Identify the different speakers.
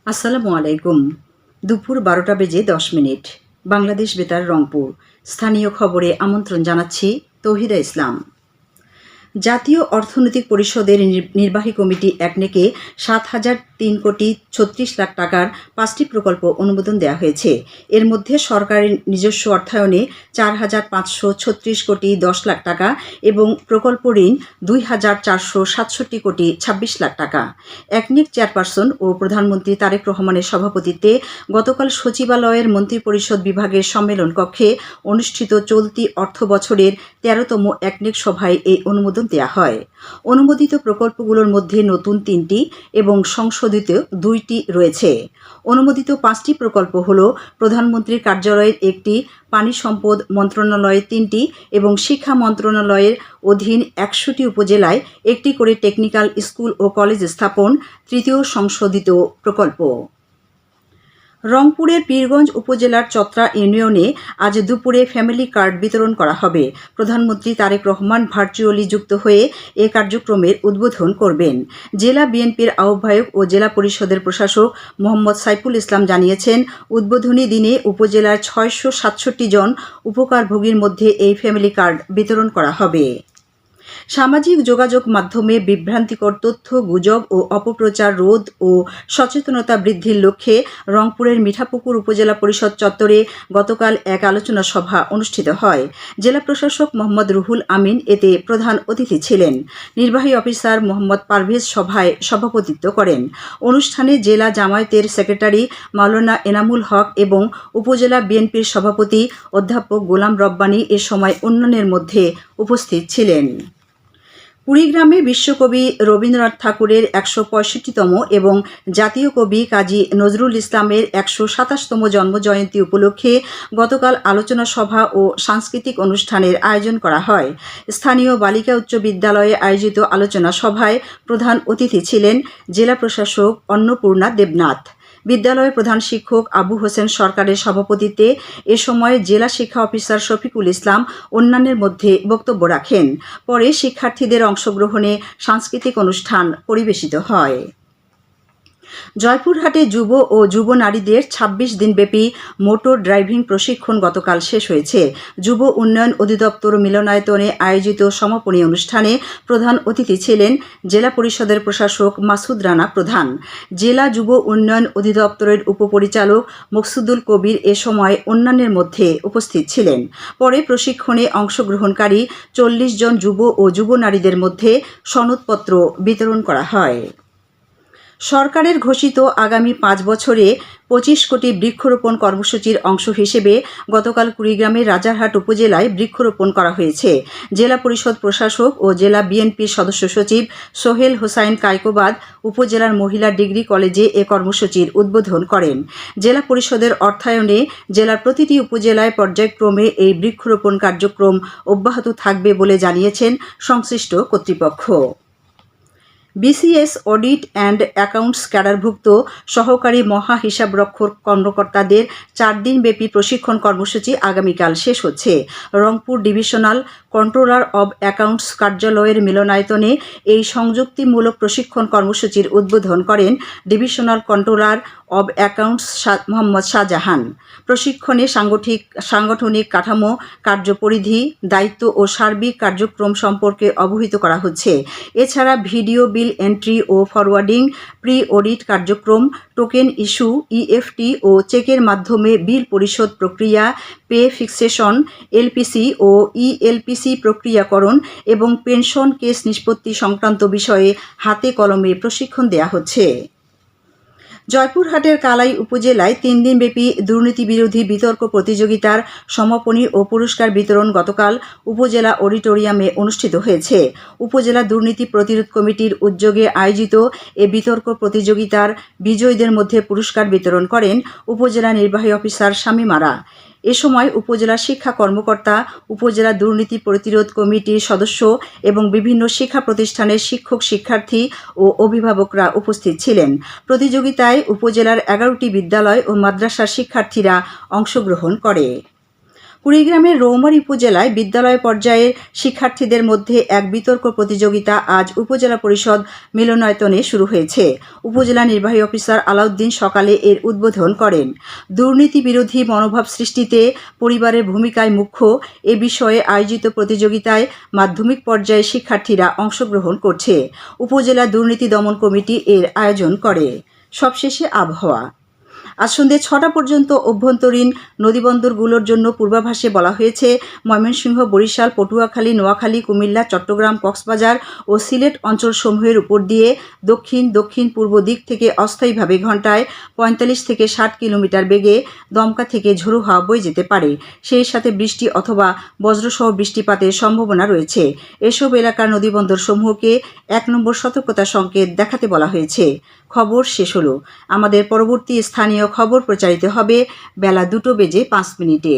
Speaker 1: আসসালামু আলাইকুম। দুপুর ১২টা বেজে ১০ মিনিট। বাংলাদেশ বেতার রংপুর। স্থানীয় খবরে আমন্ত্রণ জানাচ্ছি তৌহিদা ইসলাম। জাতীয় অর্থনৈতিক পরিষদের নির্বাহী কমিটি একনেকে ৭,০০৩,৩৬,০০,০০০ টাকার ৫টি প্রকল্প অনুমোদন দেওয়া হয়েছে। এর মধ্যে সরকারের নিজস্ব অর্থায়নে ৪,৫৩৬,১০,০০,০০০ টাকা এবং প্রকল্প ঋণ ২,৪৬৭,২৬,০০,০০০ টাকা। একনেক চেয়ারপারসন ও প্রধানমন্ত্রী তারেক রহমানের সভাপতিত্বে গতকাল সচিবালয়ের মন্ত্রিপরিষদ বিভাগের সম্মেলন কক্ষে অনুষ্ঠিত চলতি অর্থ বছরের ১৩তম একনেক সভায় এই অনুমোদন দেয়া হয়। অনুমোদিত প্রকল্পগুলোর মধ্যে নতুন ৩টি এবং সংশোধিত ২টি রয়েছে। অনুমোদিত ৫টি প্রকল্প হল প্রধানমন্ত্রীর কার্যালয়ের একটি, পানি সম্পদ মন্ত্রণালয়ের ৩টি এবং শিক্ষা মন্ত্রণালয়ের অধীন ১০০টি উপজেলায় একটি করে টেকনিক্যাল স্কুল ও কলেজ স্থাপন, তৃতীয় সংশোধিত প্রকল্প। রংপুরের পীরগঞ্জ উপজেলার চত্রা ইউনিয়নে আজ দুপুরে ফ্যামিলি কার্ড বিতরণ করা হবে। প্রধানমন্ত্রী তারেক রহমান ভার্চুয়ালি যুক্ত হয়ে এ কার্যক্রমের উদ্বোধন করবেন। জেলা বিএনপির আহ্বায়ক ও জেলা পরিষদের প্রশাসক মোহাম্মদ সাইফুল ইসলাম জানিয়েছেন, উদ্বোধনী দিনে উপজেলার ৬৬৭ জন উপকারভোগীর মধ্যে এই ফ্যামিলি কার্ড বিতরণ করা হবে। সামাজিক যোগাযোগ মাধ্যমে বিভ্রান্তিকর তথ্য, গুজব ও অপপ্রচার রোধ ও সচেতনতা বৃদ্ধির লক্ষ্যে রংপুরের মিঠাপুকুর উপজেলা পরিষদ চত্বরে গতকাল এক আলোচনা সভা অনুষ্ঠিত হয়। জেলা প্রশাসক মোহাম্মদ রুহুল আমিন এতে প্রধান অতিথি ছিলেন। নির্বাহী অফিসার মোহাম্মদ পারভেজ সভায় সভাপতিত্ব করেন। অনুষ্ঠানে জেলা জামায়াতের সেক্রেটারি মাওলানা এনামুল হক এবং উপজেলা বিএনপির সভাপতি অধ্যাপক গোলাম রব্বানী এ সময় অন্যান্যের মধ্যে উপস্থিত ছিলেন। কুড়িগ্রামে বিশ্বকবি রবীন্দ্রনাথ ঠাকুরের ১৬৫তম এবং জাতীয় কবি কাজী নজরুল ইসলামের ১২৭তম জন্মজয়ন্তী উপলক্ষে গতকাল আলোচনা সভা ও সাংস্কৃতিক অনুষ্ঠানের আয়োজন করা হয়। স্থানীয় বালিকা উচ্চ বিদ্যালয়ে আয়োজিত আলোচনা সভায় প্রধান অতিথি ছিলেন জেলা প্রশাসক অন্নপূর্ণা দেবনাথ। বিদ্যালয়ের প্রধান শিক্ষক আবু হোসেন সরকারের সভাপতিত্বে এ সময় জেলা শিক্ষা অফিসার শফিকুল ইসলাম অন্যান্যের মধ্যে বক্তব্য রাখেন। পরে শিক্ষার্থীদের অংশগ্রহণে সাংস্কৃতিক অনুষ্ঠান পরিবেশিত হয়। জয়পুরহাটে যুব ও যুব নারীদের ২৬ দিনব্যাপী মোটর ড্রাইভিং প্রশিক্ষণ গতকাল শেষ হয়েছে। যুব উন্নয়ন অধিদপ্তর মিলনায়তনে আয়োজিত সমাপনী অনুষ্ঠানে প্রধান অতিথি ছিলেন জেলা পরিষদের প্রশাসক মাসুদ রানা প্রধান। জেলা যুব উন্নয়ন অধিদপ্তরের উপপরিচালক মকসুদুল কবির এ সময় অন্যান্যের মধ্যে উপস্থিত ছিলেন। পরে প্রশিক্ষণে অংশগ্রহণকারী ৪০ জন যুব ও যুব নারীদের মধ্যে সনদপত্র বিতরণ করা হয়। সরকারের ঘোষিত আগামী ৫ বছরে ২৫ কোটি বৃক্ষরোপণ কর্মসূচির অংশ হিসেবে গতকাল কুড়িগ্রামের রাজারহাট উপজেলায় বৃক্ষরোপণ করা হয়েছে। জেলা পরিষদ প্রশাসক ও জেলা বিএনপির সদস্য সচিব সোহেল হোসাইন কায়কোবাদ উপজেলার মহিলা ডিগ্রি কলেজে এ কর্মসূচির উদ্বোধন করেন। জেলা পরিষদের অর্থায়নে জেলার প্রতিটি উপজেলায় পর্যায়ক্রমে এই বৃক্ষরোপণ কার্যক্রম অব্যাহত থাকবে বলে জানিয়েছেন সংশ্লিষ্ট কর্তৃপক্ষ। বিসিএস অডিট অ্যান্ড অ্যাকাউন্টস ক্যাডারভুক্ত সহকারী মহা হিসাবরক্ষক কর্মকর্তাদের ৪ দিনব্যাপী প্রশিক্ষণ কর্মসূচি আগামীকাল শেষ হচ্ছে। Rangpur divisional controller of accounts কার্যালয়ের মিলনায়তনে এই সংযুক্তিমূলক প্রশিক্ষণ কর্মসূচির উদ্বোধন করেন divisional controller of accounts Mohammad Shahjahan. প্রশিক্ষণে সাংগঠনিক কাঠামো, কার্যপরিধি, দায়িত্ব ও সার্বিক কার্যক্রম সম্পর্কে অবহিত করা হচ্ছে। এছাড়া ভিডিও বিল এন্ট্রি ও ফরওয়ার্ডিং, প্রি অডিট কার্যক্রম, টোকেন ইস্যু, ইএফটি ও চেকের মাধ্যমে বিল পরিশোধ প্রক্রিয়া, পে ফিক্সেশন, এলপিসি ও ইএলপিসি প্রক্রিয়াকরণ এবং পেনশন কেস নিষ্পত্তি সংক্রান্ত বিষয়ে হাতে কলমে প্রশিক্ষণ দেওয়া হচ্ছে। জয়পুরহাটের কালাই উপজেলায় ৩ দিনব্যাপী দুর্নীতিবিরোধী বিতর্ক প্রতিযোগিতার সমাপনী ও পুরস্কার বিতরণ গতকাল উপজেলা অডিটোরিয়ামে অনুষ্ঠিত হয়েছে। উপজেলা দুর্নীতি প্রতিরোধ কমিটির উদ্যোগে আয়োজিত এ বিতর্ক প্রতিযোগিতার বিজয়ীদের মধ্যে পুরস্কার বিতরণ করেন উপজেলা নির্বাহী অফিসার শামীম আরা। এ সময় উপজেলা শিক্ষা কর্মকর্তা, উপজেলা দুর্নীতি প্রতিরোধ কমিটির সদস্য এবং বিভিন্ন শিক্ষা প্রতিষ্ঠানের শিক্ষক, শিক্ষার্থী ও অভিভাবকরা উপস্থিত ছিলেন। প্রতিযোগিতায় উপজেলার 11টি বিদ্যালয় ও মাদ্রাসার শিক্ষার্থীরা অংশগ্রহণ করে। কুড়িগ্রামের রৌমারী উপজেলায় বিদ্যালয় পর্যায়ের শিক্ষার্থীদের মধ্যে এক বিতর্ক প্রতিযোগিতা আজ উপজেলা পরিষদ মিলনায়তনে শুরু হয়েছে। উপজেলা নির্বাহী অফিসার আলাউদ্দিন সকালে এর উদ্বোধন করেন। দুর্নীতি বিরোধী মনোভাব সৃষ্টিতে পরিবারের ভূমিকায় মুখ্য এ বিষয়ে আয়োজিত প্রতিযোগিতায় মাধ্যমিক পর্যায়ের শিক্ষার্থীরা অংশগ্রহণ করছে। উপজেলা দুর্নীতি দমন কমিটি এর আয়োজন করে। সবশেষে আবহাওয়া। আজ সন্ধ্যে ৬টা পর্যন্ত অভ্যন্তরীণ নদীবন্দরগুলোর জন্য পূর্বাভাসে বলা হয়েছে, ময়মনসিংহ, বরিশাল, পটুয়াখালী, নোয়াখালী, কুমিল্লা, চট্টগ্রাম, কক্সবাজার ও সিলেট অঞ্চলসমূহের উপর দিয়ে দক্ষিণ পূর্ব দিক থেকে অস্থায়ীভাবে ঘণ্টায় ৪৫ থেকে ৬০ কিলোমিটার বেগে দমকা থেকে ঝোড়ো হাওয়া বয়ে যেতে পারে। সেই সাথে বৃষ্টি অথবা বজ্রসহ বৃষ্টিপাতের সম্ভাবনা রয়েছে। এসব এলাকার নদীবন্দরসমূহকে ১ নম্বর সতর্কতা সংকেত দেখাতে বলা হয়েছে। খবর শেষ হলো। আমাদের পরবর্তী স্থানীয় খবর প্রচারিত হবে বেলা ২টো বেজে ৫ মিনিটে।